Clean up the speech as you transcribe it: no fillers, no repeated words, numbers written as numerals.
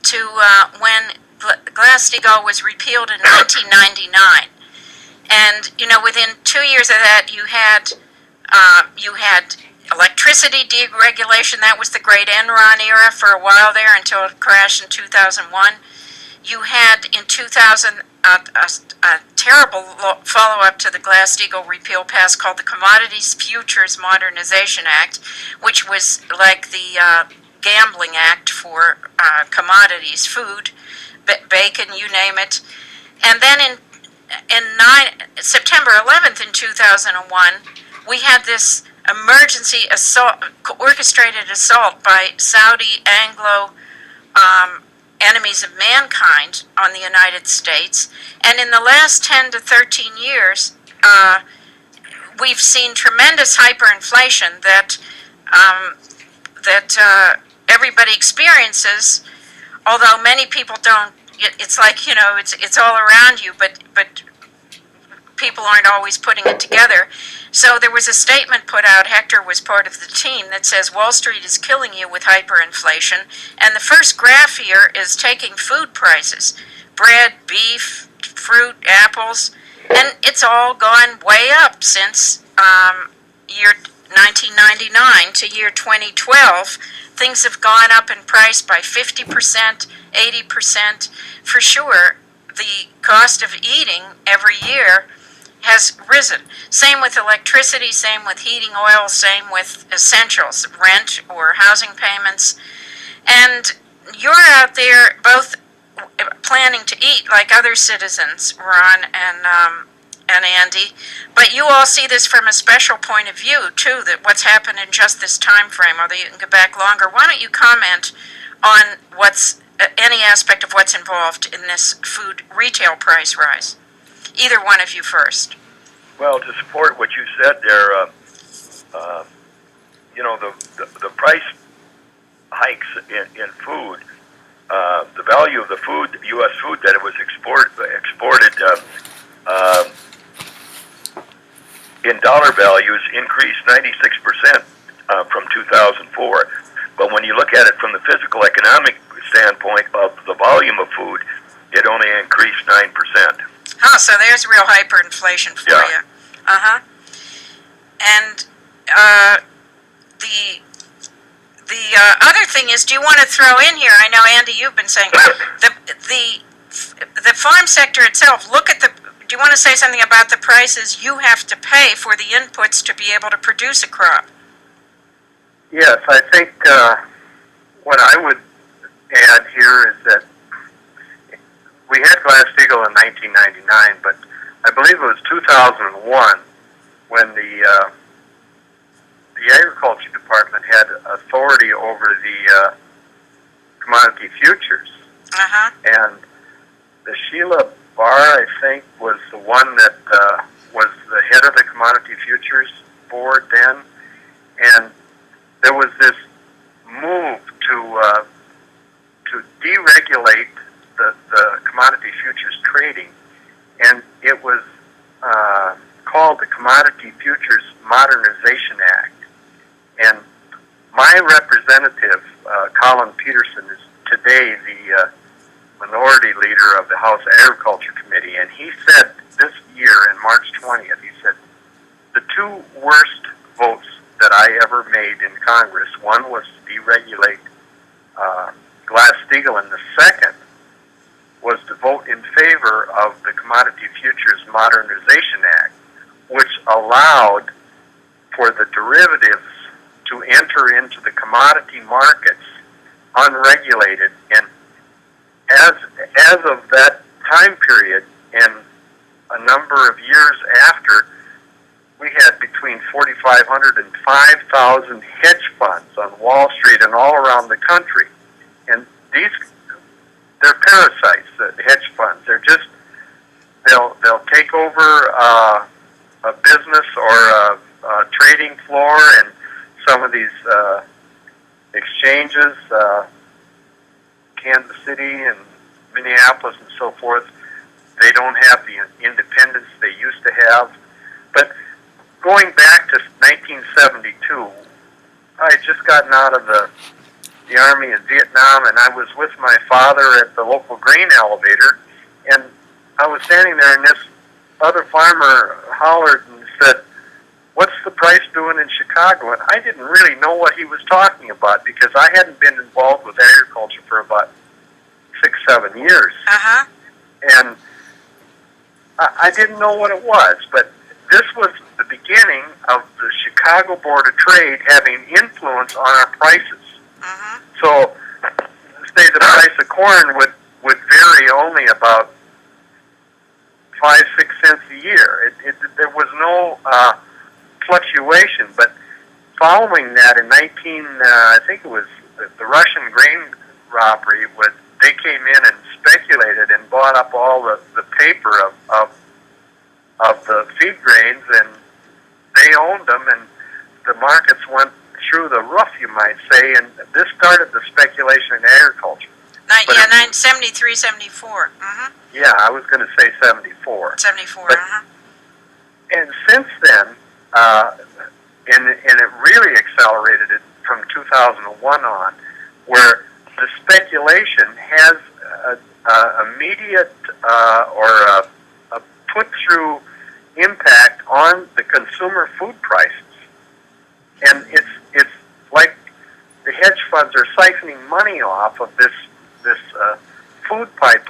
to when Glass-Steagall was repealed in 1999. And, within 2 years of that, you had electricity deregulation. That was the great Enron era for a while there until it crashed in 2001. You had in 2000 a terrible follow-up to the Glass-Steagall repeal passed called the Commodities Futures Modernization Act, which was like the Gambling Act for commodities, food, bacon, you name it. And then in September 11th in 2001, we had this emergency orchestrated assault by Saudi Anglo enemies of mankind on the United States. And in the last 10 to 13 years, we've seen tremendous hyperinflation that everybody experiences, although many people don't. It's like, it's all around you, but people aren't always putting it together. So there was a statement put out, Hector was part of the team, that says Wall Street is killing you with hyperinflation. And the first graph here is taking food prices, bread, beef, fruit, apples, and it's all gone way up since year 1999 to year 2012. Things have gone up in price by 50%, 80%. For sure, the cost of eating every year has risen. Same with electricity, same with heating oil, same with essentials, rent or housing payments. And you're out there both planning to eat like other citizens, Ron and Andy, but you all see this from a special point of view, too, that what's happened in just this time frame, although you can go back longer. Why don't you comment on any aspect of what's involved in this food retail price rise? Either one of you first. Well, to support what you said there, the price hikes in food, the value of the food, U.S. food that it was exported in dollar values increased 96% from 2004. But when you look at it from the physical economic standpoint of the volume of food, it only increased 9%. So there's real hyperinflation for you. And the other thing is, do you want to throw in here? I know, Andy, you've been saying the farm sector itself. Do you want to say something about the prices you have to pay for the inputs to be able to produce a crop? Yes, I think what I would add here is that we had Glass-Steagall in 1999, but I believe it was 2001 when the Agriculture Department had authority over the commodity futures. And the Sheila Barr, I think, was the one that was the head of the Commodity Futures Board then. And there was this move to deregulate the commodity futures trading, and it was called the Commodity Futures Modernization Act. And my representative, Colin Peterson, is today the minority leader of the House Agriculture Committee, and he said this year, in March 20th, he said, the two worst votes that I ever made in Congress, one was to deregulate Glass-Steagall, and the second was to vote in favor of the Commodity Futures Modernization Act, which allowed for the derivatives to enter into the commodity markets unregulated. And as of that time period and a number of years after, we had between 4,500 and 5,000 hedge funds on Wall Street and all around the country. And they're parasites, the hedge funds. They'll take over a business or a trading floor, and some of these exchanges, Kansas City and Minneapolis and so forth, they don't have the independence they used to have. But going back to 1972, I had just gotten out of the the Army in Vietnam, and I was with my father at the local grain elevator, and I was standing there, and this other farmer hollered and said, "What's the price doing in Chicago?" And I didn't really know what he was talking about because I hadn't been involved with agriculture for about 6-7 years. And I didn't know what it was, but this was the beginning of the Chicago Board of Trade having influence on our prices. So, say the price of corn would vary only about 5-6 cents a year. There was no fluctuation, but following that in I think it was the Russian grain robbery, they came in and speculated and bought up all the paper of the feed grains, and they owned them, and the markets went through the roof, you might say, and this started the speculation in agriculture. 73, 74. Yeah, I was going to say 74. 74, but, And since then, and it really accelerated it from 2001 on, where the speculation has immediate or a put-through impact on the consumer food prices. And it's like the hedge funds are siphoning money off of this food pipeline.